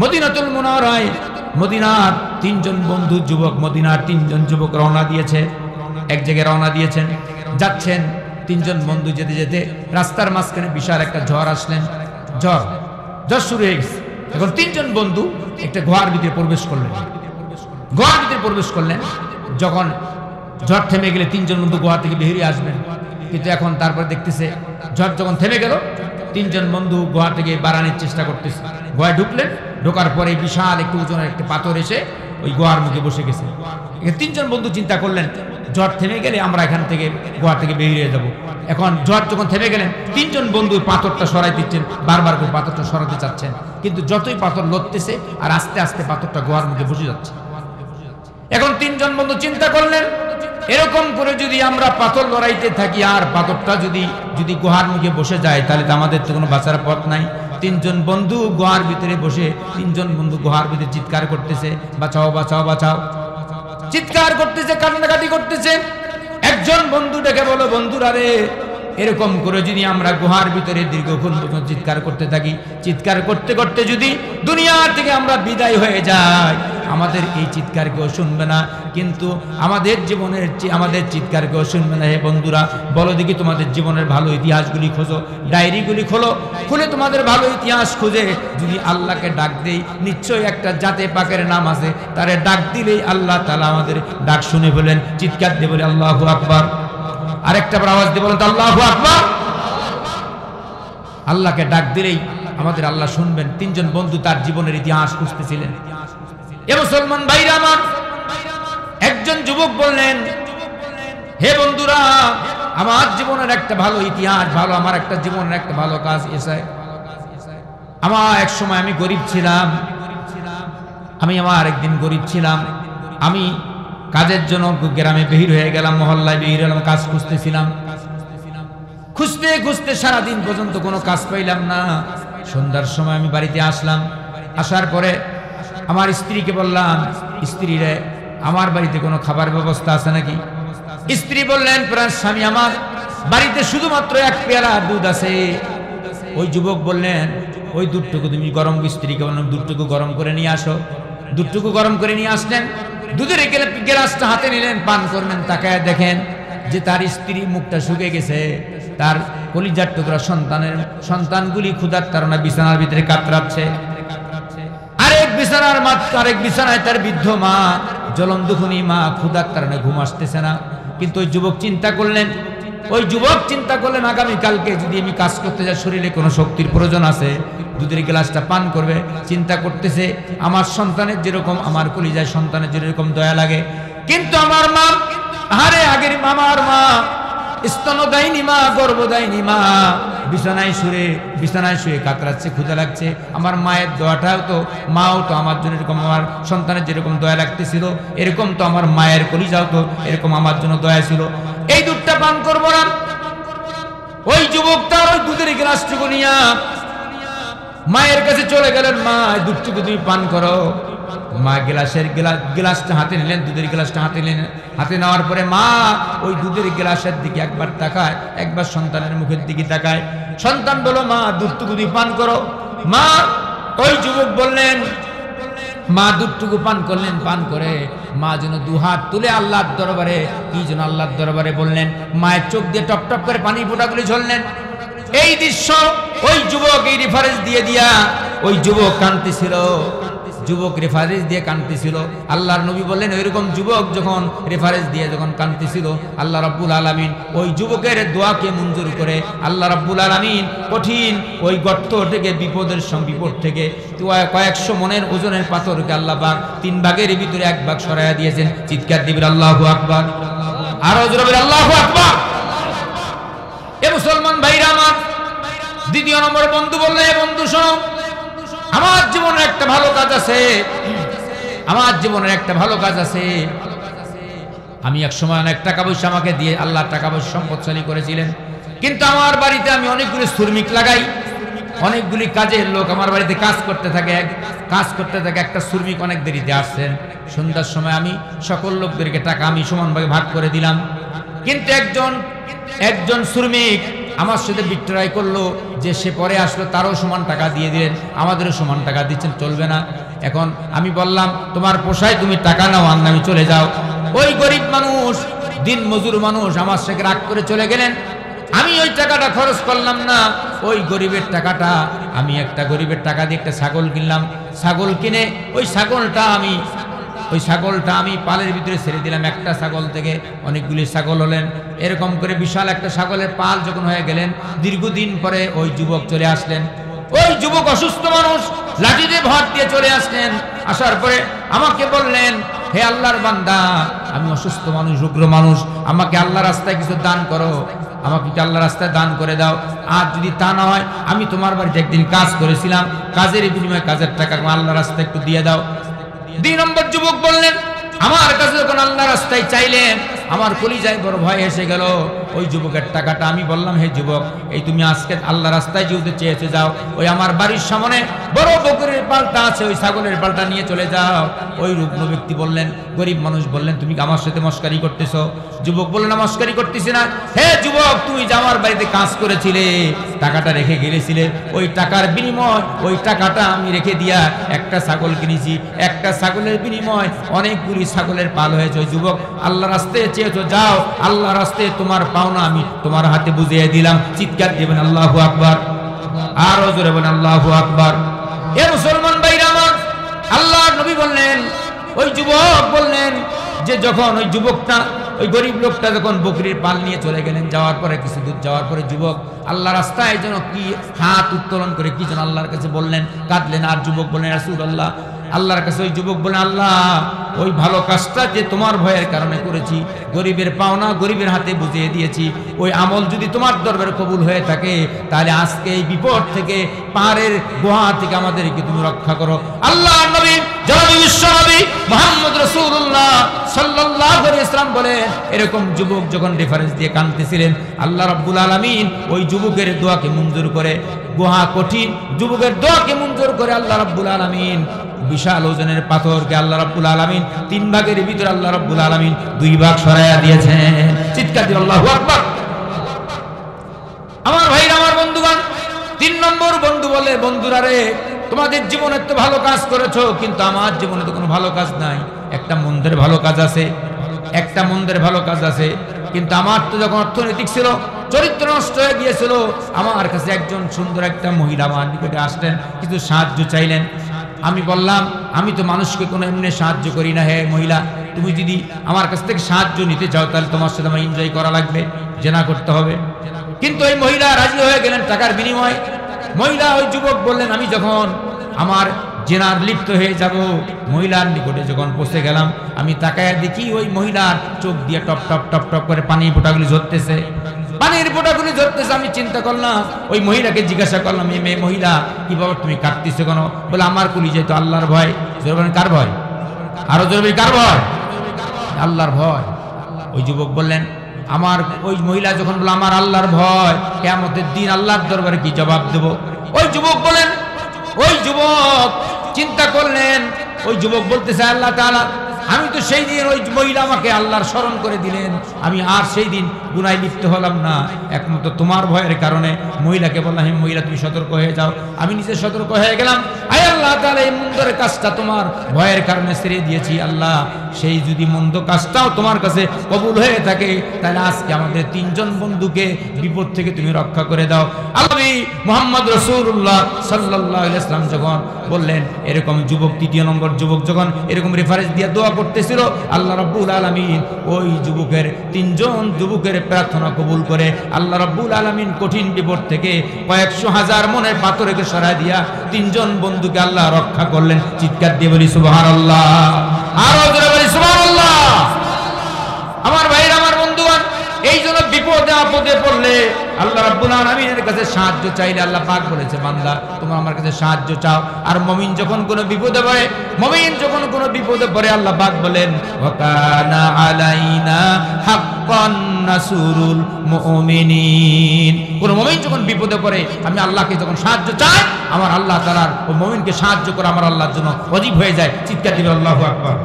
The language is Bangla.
মদিনাতুল মুনাওয়ারায় মদিনার তিনজন বন্ধু যুবক, মদিনার তিনজন যুবক রওনা দিয়েছে, এক জায়গায় রওনা দিয়েছেন, যাচ্ছেন। তিনজন বন্ধু যেতে যেতে রাস্তার মাঝখানে বিশাল একটা ঝড় আসলেন। ঝড় শুরু হয়ে গেছে। এখন তিনজন বন্ধু একটা গুহার ভিতরে প্রবেশ করলেন। গুহার ভিতরে প্রবেশ করলেন। যখন ঝড় থেমে গেলে তিনজন বন্ধু গুহা থেকে বেরিয়ে আসবেন, কিন্তু এখন তারপর দেখতেছে ঝড় যখন থেমে গেল, তিনজন বন্ধু গুহা থেকে বাড়ানোর চেষ্টা করতেছে। গুহায় ঢুকলেন, ঢোকার পরে বিশাল একটু ওজনের একটা পাথর এসে ওই গুহার মুখে বসে গেছে। তিনজন বন্ধু চিন্তা করলেন ঝড় থেমে গেলে আমরা এখান থেকে গুহা থেকে বেরিয়ে যাব। এখন ঝড় যখন থেমে গেলেন, তিনজন বন্ধু পাথরটা সরাই দিচ্ছেন, বারবার করে পাথরটা সরাতে চাচ্ছেন, কিন্তু যতই পাথর লড়তেছে আর আস্তে আস্তে পাথরটা গুহার মুখে বসে যাচ্ছে। এখন তিনজন বন্ধু চিন্তা করলেন এরকম করে যদি আমরা পাথর লড়াইতে থাকি আর পাথরটা যদি গুহার মুখে বসে যায়, তাহলে তো আমাদের তো কোনো বাঁচার পথ নাই। তিনজন বন্ধু গুহার ভিতরে বসে, তিনজন বন্ধু গুহার ভিতরে চিৎকার করতেছে, বাঁচাও বাঁচাও বাঁচাও, চিৎকার করতেছে, কান্নাকাটি করতেছে। একজন বন্ধু ডেকে বলো, বন্ধুরা রে, এরকম করে যদি আমরা গুহার ভিতরে দীর্ঘক্ষণ পর্যন্ত চিৎকার করতে থাকি, চিৎকার করতে করতে যদি দুনিয়া থেকে আমরা বিদায় হয়ে যাই, আমাদের এই চিৎকার কেউ শুনবে না, কিন্তু আমাদের চিৎকার কেউ শুনবে না। হে বন্ধুরা, বলো দেখি তোমাদের জীবনের ভালো ইতিহাসগুলি খোঁজো, ডায়েরিগুলি খোলো, খুলে তোমাদের ভালো ইতিহাস খুঁজে যদি আল্লাহকে ডাক দেই, নিশ্চয়ই একটা জাতে পাকের নাম আছে, তারে ডাক দিলেই আল্লাহ তাআলা আমাদের ডাক শুনে বলেন। চিৎকার দিয়ে বলে আল্লাহু আকবার। আরেকটা আওয়াজ দিয়ে বলেন আল্লাহু আকবার। আল্লাহকে ডাক দিলেই আমাদের আল্লাহ শুনবেন। তিনজন বন্ধু তার জীবনের ইতিহাস খুঁজতেছিলেন। এ মুসলমান ভাইরা আমার, একজন যুবক বললেন, হে বন্ধুরা, আমার জীবনের একটা ভালো ইতিহাস, আমার একটা জীবনের একটা ভালো কাজ এসে, আমার এক সময় আমি গরিব ছিলাম, একদিন গরিব ছিলাম, আমি কাজের জন্য গ্রামে বের হয়ে গেলাম, মহল্লায় বের হলাম, কাজ খুঁজতেছিলাম। খুঁজতে খুঁজতে সারাদিন পর্যন্ত কোনো কাজ পাইলাম না। সন্ধ্যার সময় আমি বাড়িতে আসলাম। আসার পরে আমার স্ত্রীকে বললাম, স্ত্রী রে, আমার বাড়িতে কোনো খাবার ব্যবস্থা আছে নাকি? স্ত্রী বললেন, প্রাণ স্বামী, আমার বাড়িতে শুধুমাত্র এক পেয়ালা দুধ আছে। ওই যুবক বললেন, ওই দুধটুকু তুমি গরম, স্ত্রীকে বললাম দুধটুকু গরম করে নিয়ে আসো। দুধটুকু গরম করে নিয়ে আসলেন, দুধের গ্লাসটা হাতে নিলেন, পান করলেন। তাকায় দেখেন যে তার স্ত্রী মুখটা শুকিয়ে গেছে, তার কলিজার টুকরা সন্তানগুলি ক্ষুধার তাড়না বিছানার ভিতরে কাতরাচ্ছে। আরেক বিছানায় তার বৃদ্ধ মা, জলমদুখুনি মা, ক্ষুধার কারণে ঘুম আসতেছে না। কিন্তু ওই যুবক চিন্তা করলেন, আগামীকালকে যদি আমি কাজ করতে যাই, শরীরে কোনো শক্তির প্রয়োজন আছে, দুধের গ্লাসটা পান করবে। চিন্তা করতেছে, আমার সন্তানের যেরকম, আমার কলিজায় সন্তানের যেরকম দয়া লাগে, কিন্তু আমার মা, আগের মামার মা, স্তনদায়িনী মা, গর্ভদায়িনী মা, বিছানায় শুয়ে কাতরাচ্ছে, ক্ষুধা লাগছে। আমার মায়ের দোয়াটাও তো, মাও তো আমার জন্য এরকম, আমার সন্তানের যেরকম দয়া লাগতেছিল, এরকম তো আমার মায়ের কলিজাও তো এরকম আমার জন্য দয়া ছিল। এই দুধটা পান করবো না। ওই যুবক তার ওই দুধের গ্লাসটুকু নিয়ে মায়ের কাছে চলে গেলেন, মা, দুধটুকু তুমি পান করো। মা গ্লাসটা হাতে নিলেন, দুধের গ্লাসটা হাতে নেওয়ার পরে মা ওই দুধের গ্লাসের দিকে একবার তাকায়, একবার সন্তানের মুখের দিকে তাকায়। সন্তান বলো, মা, দুধটুকু তুমি পান করো। মা, ওই যুবক বললেন, মা দুধটুকু পান করলেন। পান করে মা যেন দুহাত তুলে আল্লাহর দরবারে, কি যেন আল্লাহর দরবারে বললেন। মায়ের চোখ দিয়ে টপ টপ করে পানি ফোঁটাগুলি ঝরলেন। এই দৃশ্য ওই যুবক এই রেফারেন্স দিয়া ওই যুবক কাঁদতেছিল, আল্লাহর নবী বললেন, ওইরকম যুবক যখন রেফারেন্স দিয়ে যখন কাঁদতেছিল, আল্লাহ রাব্বুল আলামিন ওই যুবকের দোয়াকে মঞ্জুর করে আল্লাহ রাব্বুল আলামিন কঠিন ওই গর্ত থেকে, বিপদ থেকে কয়েকশো মনের ওজনের পাথরকে আল্লাহ পাক 3 ভাগের ভিতরে 1 ভাগ সরাইয়া দিয়েছেন। চিৎকার দিবেন আল্লাহু আকবার। আরো জোরে বলেন আল্লাহু আকবার। এ মুসলমান ভাইরা আমার, দ্বিতীয় নম্বর বন্ধু বললেন, হে বন্ধু শোনো, আমার জীবনের একটা ভালো কাজ আছে, আমি এক সময় অনেক টাকা পয়সা আমাকে দিয়ে আল্লাহ টাকা পয়সা সম্পদশালী করেছিলেন, কিন্তু আমার বাড়িতে আমি অনেকগুলি শ্রমিক লাগাই, অনেকগুলি কাজের লোক আমার বাড়িতে কাজ করতে থাকে। একটা শ্রমিক অনেক দেরিতে আসছেন। সন্ধ্যার সময় আমি সকল লোকদেরকে টাকা আমি সমানভাবে ভাগ করে দিলাম, কিন্তু একজন শ্রমিক আমার সাথে বিক্রয় করলো, যে সে পরে আসলো তারও সমান টাকা দিয়ে দিলেন, আমাদেরও সমান টাকা দিচ্ছেন, চলবে না। এখন আমি বললাম তোমার পোষায় তুমি টাকা নাও, আর আমি চলে যাও। ওই গরিব মানুষ, দিন মজুর মানুষ আমার সাথে রাগ করে চলে গেলেন। আমি ওই টাকাটা খরচ করলাম না, ওই গরিবের টাকাটা, আমি একটা গরিবের টাকা দিয়ে একটা ছাগল কিনলাম। ছাগল কিনে ওই ছাগলটা আমি পালের ভিতরে ছেড়ে দিলাম। একটা ছাগল থেকে অনেকগুলি ছাগল হলেন। এরকম করে বিশাল একটা ছাগলের পাল যখন হয়ে গেলেন, দীর্ঘদিন পরে ওই যুবক চলে আসলেন। ওই যুবক অসুস্থ মানুষ, লাঠি দিয়ে ভর দিয়ে চলে আসলেন। আসার পরে আমাকে বললেন, হে আল্লাহর বান্দা, আমি অসুস্থ মানুষ, উগ্র মানুষ, আমাকে আল্লাহর রাস্তায় কিছু দান করো, আমাকে কি আল্লাহর রাস্তায় দান করে দাও। আর যদি তা না হয়, আমি তোমার বাড়িতে একদিন কাজ করেছিলাম, কাজের বিনিময়ে কাজের টাকা আল্লাহর রাস্তায় একটু দিয়ে দাও। 2 নম্বর যুবক বললেন, আমার কাছে যখন আল্লাহর রাস্তায় চাইলেন, আমার কলিজায় বড় ভয় এসে গেল। ওই যুবকের টাকাটা আমি বললাম, হে যুবক, এই তুমি আজকে আল্লাহ রাস্তায় যেতে চেয়েছো, যাও, ওই আমার বাড়ির সামনে বড় বকরির পালটা আছে, ওই ছাগলের পালটা নিয়ে চলে যাও। ওই রুগ্ন ব্যক্তি বললেন, গরিব মানুষ বললেন, তুমি কি আমার সাথে মস্কারি করতেছো? যুবক বললেন, না, মস্কারি করতেছি না। হে যুবক, তুমি যে আমার বাড়িতে কাজ করেছিলে, টাকাটা রেখে গেছিলে, ওই টাকার বিনিময়, ওই টাকাটা আমি রেখে দিয়া একটা ছাগল কিনেছি। একটা ছাগলের বিনিময় অনেকগুলি ছাগলের পাল হয়েছে। ওই যুবক, আল্লাহ রাস্তায় চেয়েছো, যাও, আল্লাহ রাস্তায় তোমার পাওনা আমি তোমার হাতে বুঝিয়ে দিলাম। চিৎকার দিবেন আল্লাহু আকবার, আরো জোরে বলেন আল্লাহু আকবার। এ মুসলমান ভাইরা আমার, আল্লাহর নবী বললেন, ওই যুবক বললেন যে যখন ওই যুবকটা, ওই গরিব লোকটা যখন বকরির পাল নিয়ে চলে গেলেন, যাওয়ার পরে কিছু দূর যাওয়ার পরে যুবক আল্লাহ রাস্তায় যেন কি হাত উত্তোলন করে কি যেন আল্লাহর কাছে বললেন, কাঁদলেন। আর যুবক বললেন, রাসূলুল্লাহ, আল্লাহর কাছে ওই যুবক বলেন, আল্লাহ, ওই ভালো কাজটা যে তোমার ভয়ের কারণে করেছি, গরিবের পাওনা গরিবের হাতে বুঝিয়ে দিয়েছি, ওই আমল যদি তোমার দরবারে কবুল হয়ে থাকে, তাহলে আজকে এই বিপদ থেকে, পাহাড়ের গুহা থেকে আমাদেরকে তুমি রক্ষা করো। আল্লাহর নবী জনাবি বিশ্বনবী মুহাম্মদ রাসূলুল্লাহ সাল্লাল্লাহু আলাইহি ওয়াসাল্লাম বলে, এরকম যুবক যখন রেফারেন্স দিয়ে কাঁদতেছিলেন, আল্লাহ রাব্বুল আলামিন ওই যুবকের দোয়াকে মঞ্জুর করে, গুহা কঠিন যুবকের দোয়াকে মঞ্জুর করে আল্লাহ রাব্বুল আলামিন বিশাল ওজনের পাথরকে আল্লাহ রাব্বুল আলামিন 3 ভাগের ভিতরে আল্লাহ রাব্বুল আলামিন 2 ভাগ সরাইয়া দিয়েছেন। চিৎকার দিয়ে আল্লাহু আকবার। আমার ভাইরা, আমার বন্ধুগণ, 3 নম্বর বন্ধু বলে, বন্ধুরা রে, তোমাদের জীবনে তো ভালো কাজ করেছো, কিন্তু আমার জীবনে তো কোনো ভালো কাজ নাই। একটা মন্দের ভালো কাজ আছে, একটা মন্দের ভালো কাজ আছে, কিন্তু আমার তো যখন অর্থনৈতিক ছিল, চরিত্র নষ্ট হয়ে গিয়েছিল, আমার কাছে একজন সুন্দর একটা মহিলা আমার নিকটে আসলেন, কিছু সাহায্য চাইলেন। আমি বললাম, আমি তো মানুষকে কোনো এমনি সাহায্য করি না। হে মহিলা, তুমি যদি আমার কাছ থেকে সাহায্য নিতে চাও, তাহলে তোমার সাথে আমার এনজয় করা লাগবে, জেনা করতে হবে। কিন্তু এই মহিলা রাজি হয়ে গেলেন টাকার বিনিময়ে। মহিলা, ওই যুবক বললেন, আমি যখন আমার জেনার লিপ্ত হয়ে যাব, মহিলার নিকটে যখন পৌঁছে গেলাম, আমি তাকায় দেখি ওই মহিলার চোখ দিয়ে টপ টপ টপ টপ করে পানির ফোঁটাগুলি ঝরতেছে, পানির ফোঁটাগুলি ঝরতেছে। আমি চিন্তা করলাম, ওই মহিলাকে জিজ্ঞাসা করলাম, এই মেয়ে মহিলা, কি বাবা তুমি কাঁদতেছো কেন? বলে, আমার কলিজায় তো আল্লাহর ভয়। জোরে বলেন, কার ভয়? আরো জোরে বলেন, কার ভয়? আল্লাহর ভয়। ওই যুবক বললেন, আমার, ওই মহিলা যখন বলল আমার আল্লাহর ভয়, কিয়ামতের দিন আল্লাহর দরবারে কি জবাব দেব? ওই যুবক বলেন, ওই যুবক চিন্তা করলেন, ওই যুবক বলতেছে, আল্লাহ তাআলা, আমি তো সেই দিন ওই মহিলা আমাকে আল্লাহর স্মরণ করে দিলেন, আমি আর সেই দিন গুনায় লিপ্ত হলাম না, একমাত্র তোমার ভয়ের কারণে। মহিলাকে বললাম, হে মহিলা, তুমি সতর্ক হয়ে যাও। আমি নিজে সতর্ক হয়ে গেলাম। আয় আল্লাহ তাআলা, এই মন্দের কাজটা তোমার ভয়ের কারণে ছেড়ে দিয়েছি। আল্লাহ, সেই যদি মন্দ কাজটাও তোমার কাছে কবুল হয়ে থাকে, তাহলে আজকে আমাদের 3 জন বন্ধুকে বিপদ থেকে তুমি রক্ষা করে দাও। আল্লাহ মুহাম্মদ রাসূলুল্লাহ সাল্লাল্লাহু আলাইহি ওয়াসাল্লাম যখন বললেন, এরকম যুবক, 3 নম্বর যুবক যখন এরকম রেফারেন্স দিয়ে দোয়া করতেছিল, আল্লাহ রাব্বুল আলামিন ওই যুবকের 3 জন যুবকের প্রার্থনা কবুল করে আল্লাহ রাব্বুল আলামিন কঠিন বিপদ থেকে কয়েকশো হাজার মনের পাথরকে সরায় দিয়া 3 জন বন্ধুকে আল্লাহ রক্ষা করলেন। চিৎকার দিয়ে বলি সুবহানাল্লাহ, আরো জোরে বলি সুবহানাল্লাহ। আমার ভাইরা, আমার বন্ধুগণ, এই জন্য বিপদে আপদে পড়লে আল্লাহ রাব্বুল আলামিনের কাছে সাহায্য চাইলে আল্লাহ পাক বলেছে, বান্দা তোমরা আমার কাছে সাহায্য চাও। আর মুমিন যখন কোনো বিপদে পড়ে, মুমিন যখন কোনো বিপদে পড়ে, আল্লাহ পাক বলেন, ওয়া কানা আলাইনা হাক্কান নাসরুল মুমিনিন। কোন মুমিন যখন বিপদে পড়ে, আমি আল্লাহকে যখন সাহায্য চাই, আমার আল্লাহ তাআলা ও মুমিনকে সাহায্য করা আমার আল্লাহর জন্য ওয়াজিব হয়ে যায়। চিৎকার দিবে আল্লাহু আকবার।